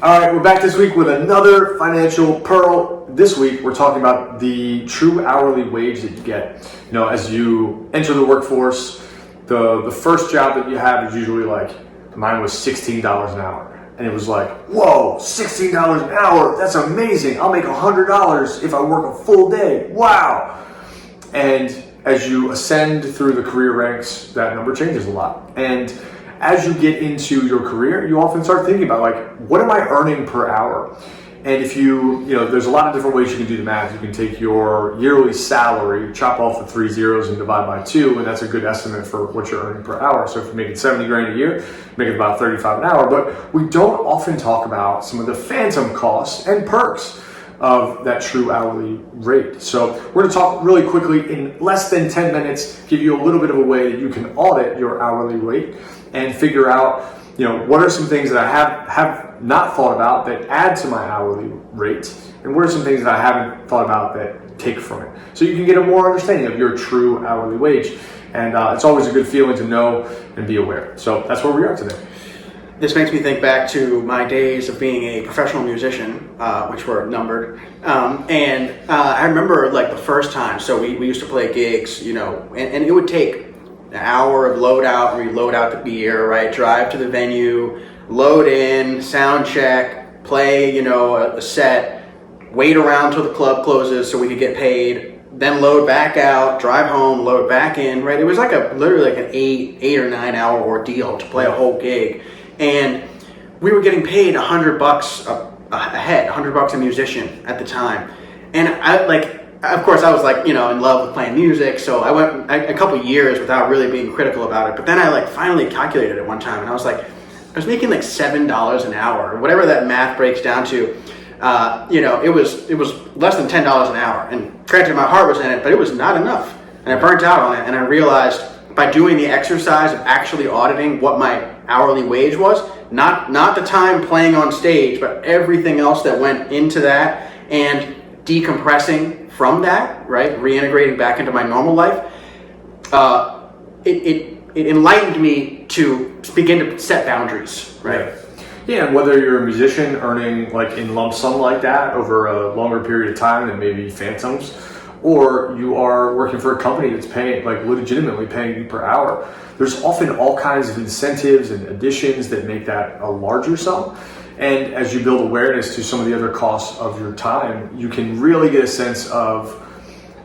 All right, we're back this week with another financial pearl. This week, we're talking about the true hourly wage that you get. You know, as you enter the workforce, the first job that you have is usually like, mine was $16 an hour. And it was like, whoa, $16 an hour, that's amazing. I'll make $100 if I work a full day. Wow. And as you ascend through the career ranks, that number changes a lot. And as you get into your career, you often start thinking about like, what am I earning per hour? And if you there's a lot of different ways you can do the math. You can take your yearly salary, chop off the 3 zeros and divide by 2, and that's a good estimate for what you're earning per hour. So if you're making 70 grand a year, make it about 35 an hour. But we don't often talk about some of the phantom costs and perks of that true hourly rate. So we're going to talk really quickly in less than 10 minutes, give you a little bit of a way that you can audit your hourly rate and figure out, what are some things that I have not thought about that add to my hourly rate, and what are some things that I haven't thought about that take from it. So you can get a more understanding of your true hourly wage. And it's always a good feeling to know and be aware. So that's where we are today. This makes me think back to my days of being a professional musician, which were numbered. And I remember like the first time, so we used to play gigs, and it would take an hour of load out and reload out the beer, right? Drive to the venue, load in, sound check, play, a set, wait around till the club closes so we could get paid, then load back out, drive home, load back in, right? It was like literally like an eight or 9 hour ordeal to play a whole gig. And we were getting paid $100 a head, $100 a musician at the time. And of course I was like, in love with playing music. So I went a couple years without really being critical about it. But then I finally calculated it one time and I was like, I was making like $7 an hour, or whatever that math breaks down to. It was less than $10 an hour. And granted, my heart was in it, but it was not enough. And I burnt out on it. And I realized by doing the exercise of actually auditing what my hourly wage was, not the time playing on stage, but everything else that went into that, and decompressing from that, right, reintegrating back into my normal life, it enlightened me to begin to set boundaries, right? Yeah, and whether you're a musician earning like in lump sum like that over a longer period of time than maybe phantoms, or you are working for a company that's paying, like legitimately paying you per hour, there's often all kinds of incentives and additions that make that a larger sum. And as you build awareness to some of the other costs of your time, you can really get a sense of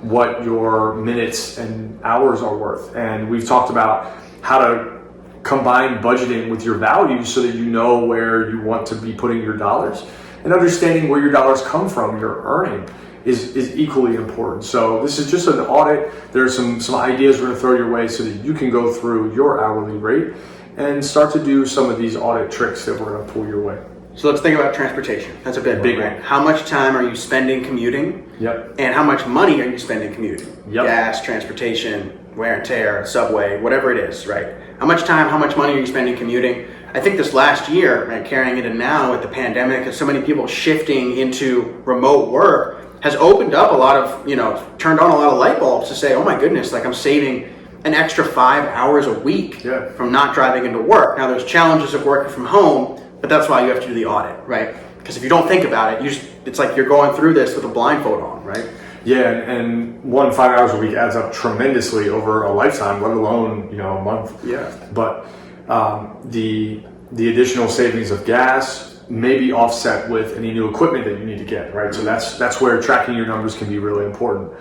what your minutes and hours are worth. And we've talked about how to combine budgeting with your values so that you know where you want to be putting your dollars, and understanding where your dollars come from, your earning, is equally important. So this is just an audit. There's some ideas we're going to throw your way so that you can go through your hourly rate and start to do some of these audit tricks that we're going to pull your way. So let's think about transportation. That's a big one. How much time are you spending commuting? Yep. And how much money are you spending commuting? Yep. Gas, transportation, wear and tear, subway, whatever it is, right? How much time, how much money are you spending commuting? I think this last year, right, carrying it in now with the pandemic, and so many people shifting into remote work, has opened up a lot of, turned on a lot of light bulbs to say, oh my goodness, like I'm saving an extra 5 hours a week from not driving into work. Now there's challenges of working from home, but that's why you have to do the audit, right? Because if you don't think about it, it's like you're going through this with a blindfold on, right? Yeah, and 5 hours a week adds up tremendously over a lifetime, let alone, a month. Yeah. But the additional savings of gas may be offset with any new equipment that you need to get, right? So that's where tracking your numbers can be really important.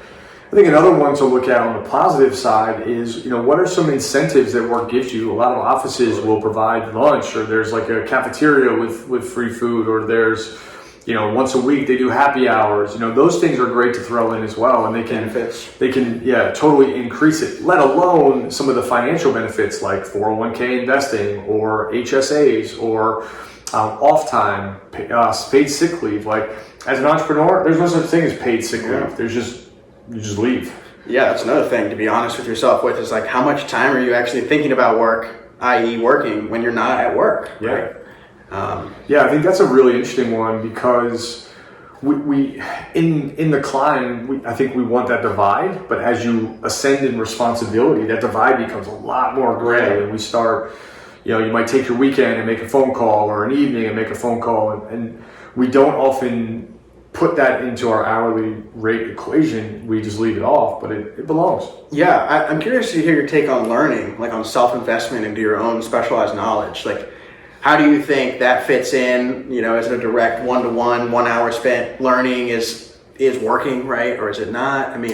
I think another one to look at on the positive side is, what are some incentives that work gives you? A lot of offices will provide lunch, or there's like a cafeteria with free food, or there's, once a week they do happy hours. Those things are great to throw in as well, and they can totally increase it, let alone some of the financial benefits like 401k investing or HSAs or off time, paid sick leave. Like as an entrepreneur, there's no such thing as paid sick leave. You just leave. Yeah, that's another thing to be honest with yourself with, is like how much time are you actually thinking about work, i.e. working, when you're not at work, right? I think that's a really interesting one, because we in the climb, I think we want that divide, but as you ascend in responsibility, that divide becomes a lot more gray, and we start you might take your weekend and make a phone call, or an evening and make a phone call, and we don't often put that into our hourly rate equation. We just leave it off, but it belongs. Yeah, I'm curious to hear your take on learning, like on self-investment into your own specialized knowledge. Like, how do you think that fits in? Is it a direct 1-to-1, 1 hour spent learning is working, right? Or is it not? I mean,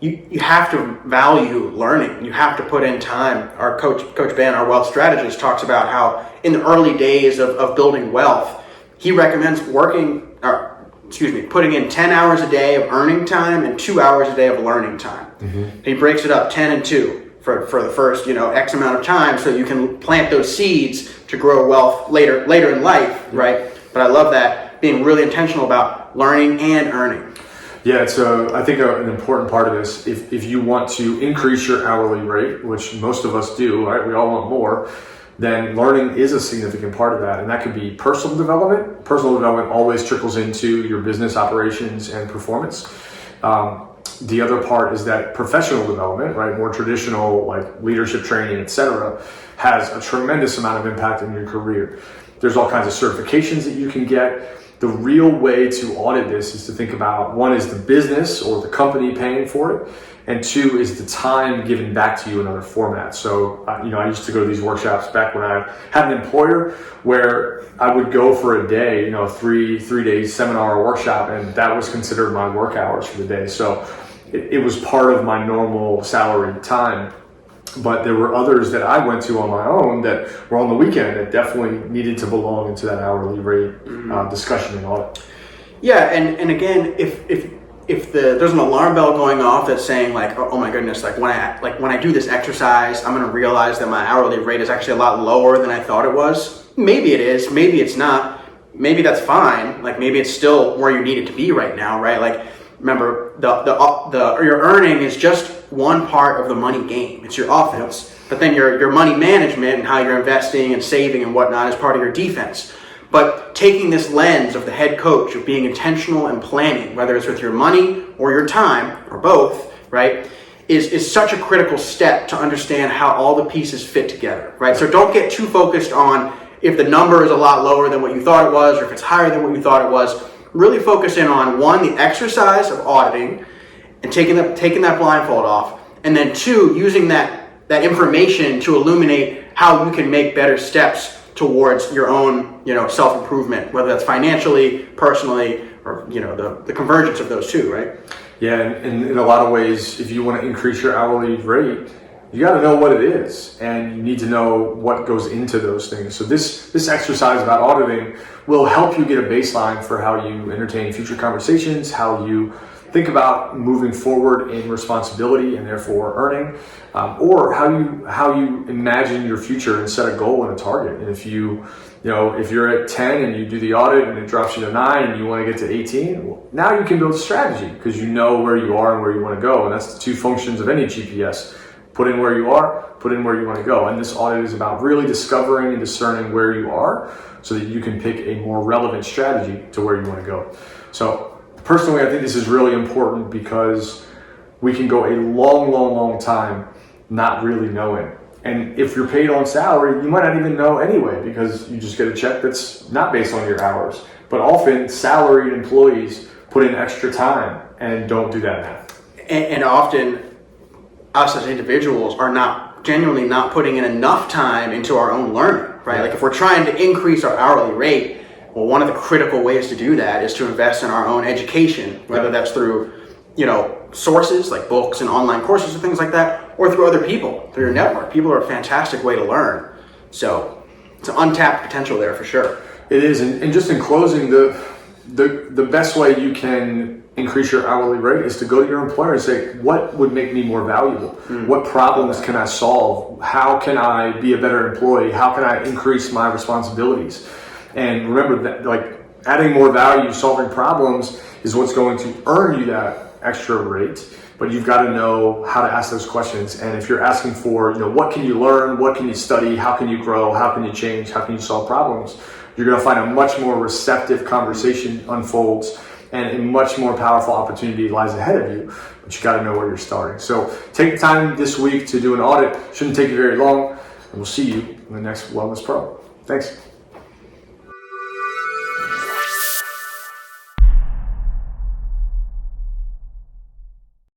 you have to value learning. You have to put in time. Our Coach Ben, our wealth strategist, talks about how in the early days of building wealth, he recommends putting in 10 hours a day of earning time and 2 hours a day of learning time. Mm-hmm. He breaks it up 10 and 2 for the first, X amount of time, so you can plant those seeds to grow wealth later in life, mm-hmm. right? But I love that, being really intentional about learning and earning. Yeah, it's I think an important part of this. If you want to increase your hourly rate, which most of us do, right? We all want more. Then learning is a significant part of that. And that could be personal development. Personal development always trickles into your business operations and performance. The other part is that professional development, right? More traditional, like leadership training, etc., has a tremendous amount of impact in your career. There's all kinds of certifications that you can get. The real way to audit this is to think about, one is the business or the company paying for it, and two is the time given back to you in other formats. So, I used to go to these workshops back when I had an employer where I would go for a day, three days seminar or workshop, and that was considered my work hours for the day. So it was part of my normal salary time. But there were others that I went to on my own that were on the weekend that definitely needed to belong into that hourly rate discussion and audit. Yeah, and again, if there's an alarm bell going off that's saying like, oh my goodness, when I do this exercise, I'm going to realize that my hourly rate is actually a lot lower than I thought it was. Maybe it is, maybe it's not. Maybe that's fine. Like, maybe it's still where you need it to be right now, right? Like, remember, your earning is just one part of the money game. It's your offense. But then your money management and how you're investing and saving and whatnot is part of your defense. But taking this lens of the head coach, of being intentional and planning, whether it's with your money or your time, or both, right, is such a critical step to understand how all the pieces fit together, right? So don't get too focused on if the number is a lot lower than what you thought it was, or if it's higher than what you thought it was. Really focus in on, one, the exercise of auditing and taking that blindfold off, and then two, using that information to illuminate how you can make better steps towards your own, self-improvement, whether that's financially, personally, or, the convergence of those two, right? Yeah, and in a lot of ways, if you want to increase your hourly rate, you got to know what it is, and you need to know what goes into those things. So this exercise about auditing will help you get a baseline for how you entertain future conversations, how you think about moving forward in responsibility and therefore earning, or how you imagine your future and set a goal and a target. And if if you're at 10 and you do the audit and it drops you to 9 and you want to get to 18, well, now you can build a strategy because you know where you are and where you want to go. And that's the two functions of any GPS. Put in where you are, put in where you want to go. And this audit is about really discovering and discerning where you are so that you can pick a more relevant strategy to where you want to go. So personally, I think this is really important because we can go a long, long, long time not really knowing. And if you're paid on salary, you might not even know anyway because you just get a check that's not based on your hours. But often salaried employees put in extra time and don't do that math. And often us as individuals are genuinely not putting in enough time into our own learning, right? Like, if we're trying to increase our hourly rate, well, one of the critical ways to do that is to invest in our own education, whether that's through, sources like books and online courses and things like that, or through other people, through your network. People are a fantastic way to learn. So it's an untapped potential there for sure. It is, and just in closing, the best way you can increase your hourly rate is to go to your employer and say, what would make me more valuable? What problems can I solve? How can I be a better employee? How can I increase my responsibilities? And remember that, like, adding more value, solving problems is what's going to earn you that extra rate. But you've got to know how to ask those questions. And if you're asking for, what can you learn? What can you study? How can you grow? How can you change? How can you solve problems? You're going to find a much more receptive conversation unfolds, and a much more powerful opportunity lies ahead of you, but you got to know where you're starting. So take the time this week to do an audit. Shouldn't take you very long. we'll see you in the next Wellness Pro. Thanks.